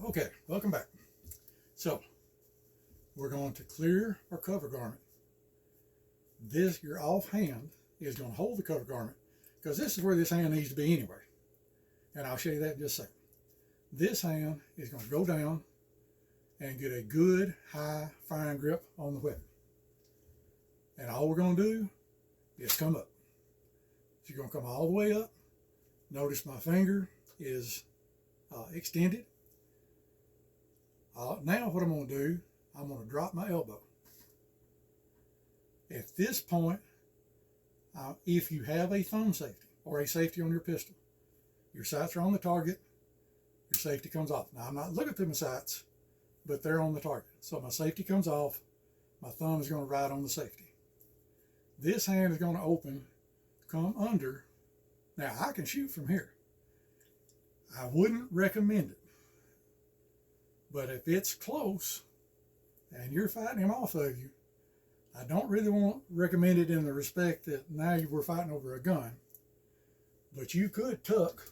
Okay, welcome back. So, we're going to clear our cover garment. Your off hand is going to hold the cover garment because this is where this hand needs to be anyway. And I'll show you that in just a second. This hand is going to go down and get a good high fine grip on the weapon. And all we're going to do is come up. So you're going to come all the way up. Notice my finger is extended. Now what I'm going to do, I'm going to drop my elbow. At this point, if you have a thumb safety or a safety on your pistol, your sights are on the target, your safety comes off. Now I'm not looking through my sights, but they're on the target. So my safety comes off, my thumb is going to ride on the safety. This hand is going to open, come under. Now I can shoot from here. I wouldn't recommend it. But if it's close and you're fighting him off of you, I don't really recommend it in the respect that now we're fighting over a gun. But you could tuck,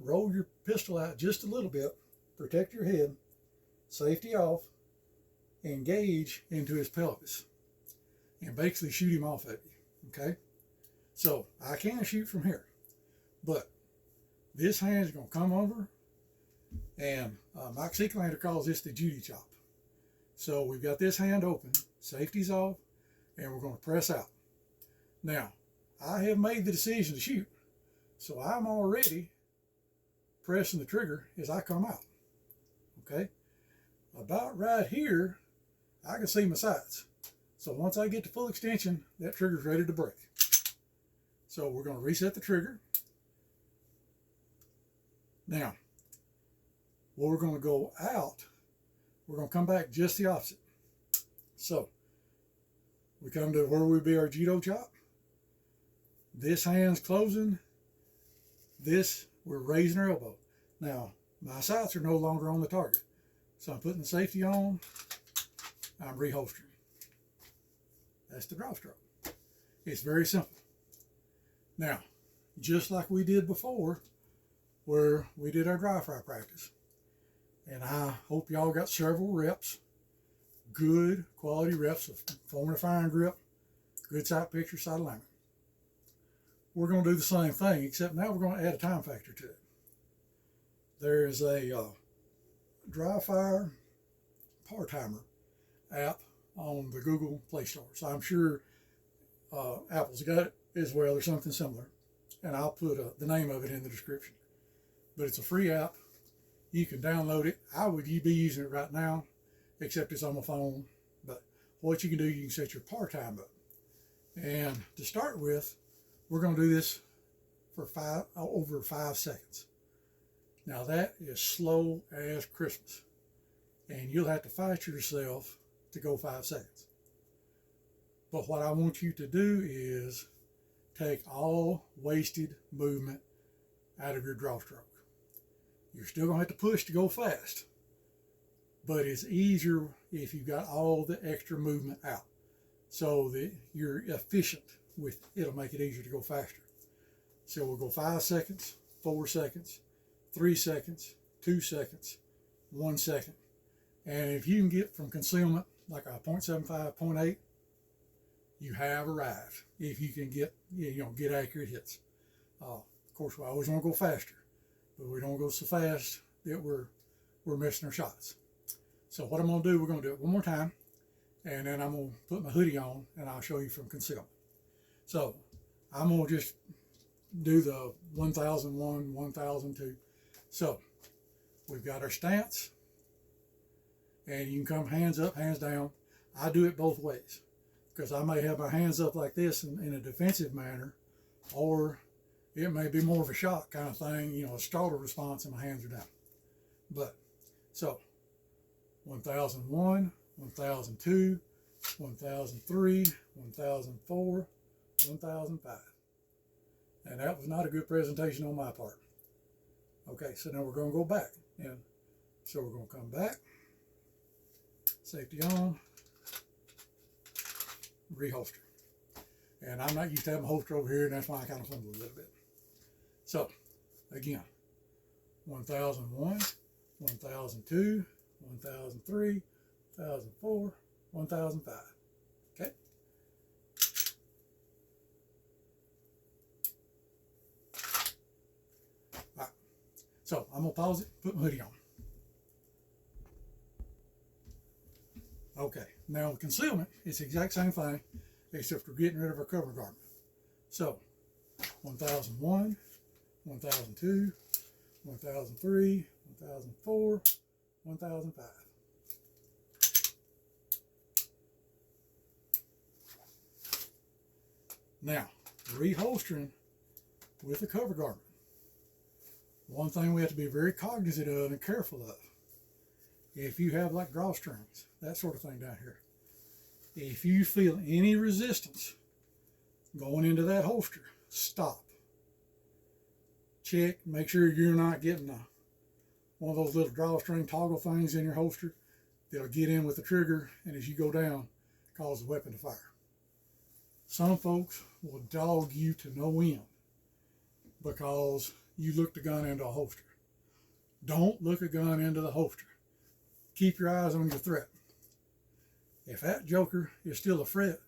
roll your pistol out just a little bit, protect your head, safety off, engage into his pelvis, and basically shoot him off at you. Okay? So I can shoot from here, but this hand is going to come over, and Mike Seeklander calls this the Judy chop. So we've got this hand open, safety's off, and we're going to press out. Now, I have made the decision to shoot, so I'm already pressing the trigger as I come out. Okay? About right here, I can see my sights. So once I get to full extension, that trigger's ready to break. So we're going to reset the trigger. Now, where we're going to go out, we're going to come back just the opposite. So, we come to where would be our judo chop. This hand's closing. This, we're raising our elbow. Now, my sights are no longer on the target. So I'm putting the safety on. I'm reholstering. That's the draw stroke. It's very simple. Now, just like we did before, where we did our dry fire practice. And I hope y'all got several reps, good quality reps of forming a firing grip, good sight picture, sight alignment. We're going to do the same thing, except now we're going to add a time factor to it. There is a dry fire par timer app on the Google Play Store. So I'm sure Apple's got it as well or something similar. And I'll put the name of it in the description. But it's a free app. You can download it. I would be using it right now, except it's on my phone. But what you can do, you can set your par time up. And to start with, we're going to do this for over 5 seconds. Now that is slow as Christmas. And you'll have to fight yourself to go 5 seconds. But what I want you to do is take all wasted movement out of your draw stroke. You're still going to have to push to go fast, but it's easier if you've got all the extra movement out so that you're efficient with it. It'll make it easier to go faster. So we'll go 5 seconds, 4 seconds, 3 seconds, 2 seconds, 1 second. And if you can get from concealment like a 0.75, 0.8, you have arrived. If you can get accurate hits. Of course, we always want to go faster, but we don't go so fast that we're missing our shots. So what I'm going to do, we're going to do it one more time, and then I'm going to put my hoodie on, and I'll show you from concealment. So I'm going to just do the 1001, 1002. So we've got our stance, and you can come hands up, hands down. I do it both ways because I may have my hands up like this in a defensive manner, or it may be more of a shock kind of thing, a startle response and my hands are down. But, so, 1001, 1002, 1003, 1004, 1005. And that was not a good presentation on my part. Okay, so now we're going to go back. And so we're going to come back, safety on, reholster. And I'm not used to having a holster over here, and that's why I kind of fumble a little bit. So, again, 1001, 1002, 1003, 1004, 1005. Okay. All right. So I'm going to pause it, put my hoodie on. Okay. Now with concealment, it's the exact same thing, except we're getting rid of our cover garment. So 1001, 1002, 1003, 1004, 1005. Now, reholstering with the cover garment. One thing we have to be very cognizant of and careful of. If you have like drawstrings, that sort of thing down here, if you feel any resistance going into that holster, stop. Check, make sure you're not getting one of those little drawstring toggle things in your holster that'll get in with the trigger, and as you go down, cause the weapon to fire. Some folks will dog you to no end because you look the gun into a holster. Don't look a gun into the holster. Keep your eyes on your threat. If that joker is still a threat,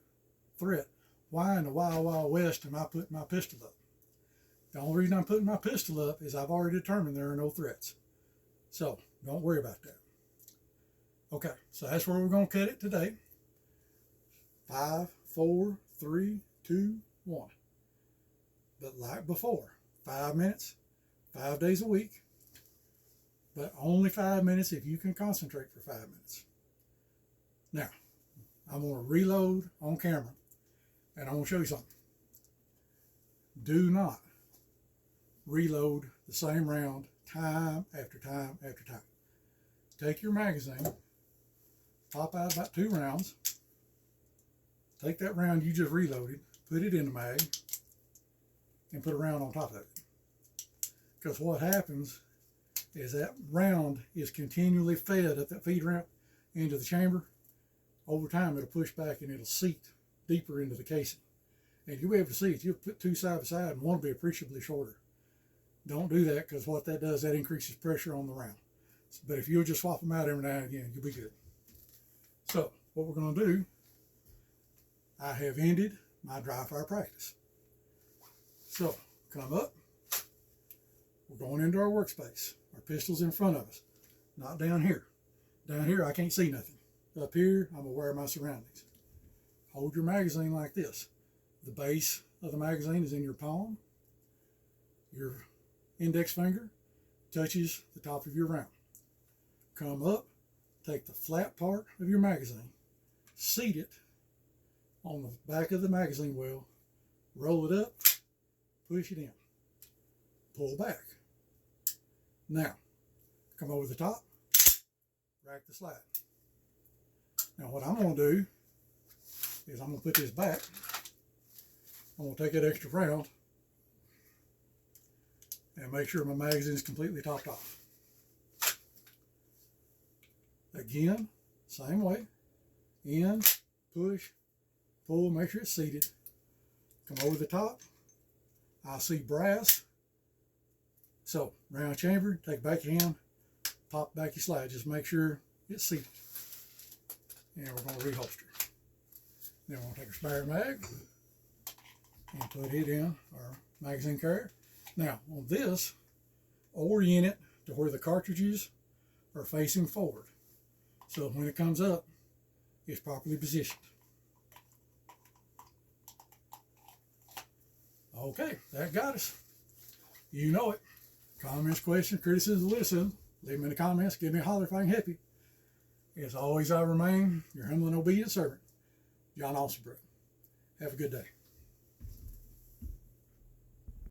why in the wild, wild west am I putting my pistol up? The only reason I'm putting my pistol up is I've already determined there are no threats. So don't worry about that. Okay, so that's where we're going to cut it today. 5, 4, 3, 2, 1. But like before, 5 minutes, 5 days a week, but only 5 minutes if you can concentrate for 5 minutes. Now, I'm going to reload on camera, and I'm going to show you something. Do not reload the same round time after time after time. Take your magazine, pop out about 2 rounds, take that round you just reloaded, put it in the mag, and put a round on top of it. Because what happens is that round is continually fed at that feed ramp into the chamber. Over time, it'll push back and it'll seat deeper into the casing. And you'll be able to see it. You'll put 2 side by side and one will be appreciably shorter. Don't do that, because what that does, that increases pressure on the round. But if you'll just swap them out every now and again, you'll be good. So what we're going to do, I have ended my dry fire practice. So come up. We're going into our workspace. Our pistol's in front of us, not down here. Down here, I can't see nothing. Up here, I'm aware of my surroundings. Hold your magazine like this. The base of the magazine is in your palm. Your index finger touches the top of your round. Come up, take the flat part of your magazine, seat it on the back of the magazine well, roll it up, push it in, pull back. Now, come over the top, rack the slide. Now what I'm going to do is I'm going to put this back. I'm going to take that extra round and make sure my magazine is completely topped off. Again, same way. In, push, pull, make sure it's seated. Come over the top. I see brass. So, round chamber, take back your hand, pop back your slide. Just make sure it's seated. And we're going to reholster. Then we're going to take our spare mag and put it in our magazine carrier. Now, on this, orient it to where the cartridges are facing forward. So when it comes up, it's properly positioned. Okay, that got us. You know it. Comments, questions, criticisms, listen. Leave them in the comments. Give me a holler if I can help you. As always, I remain your humble and obedient servant, John Alsabrook. Have a good day.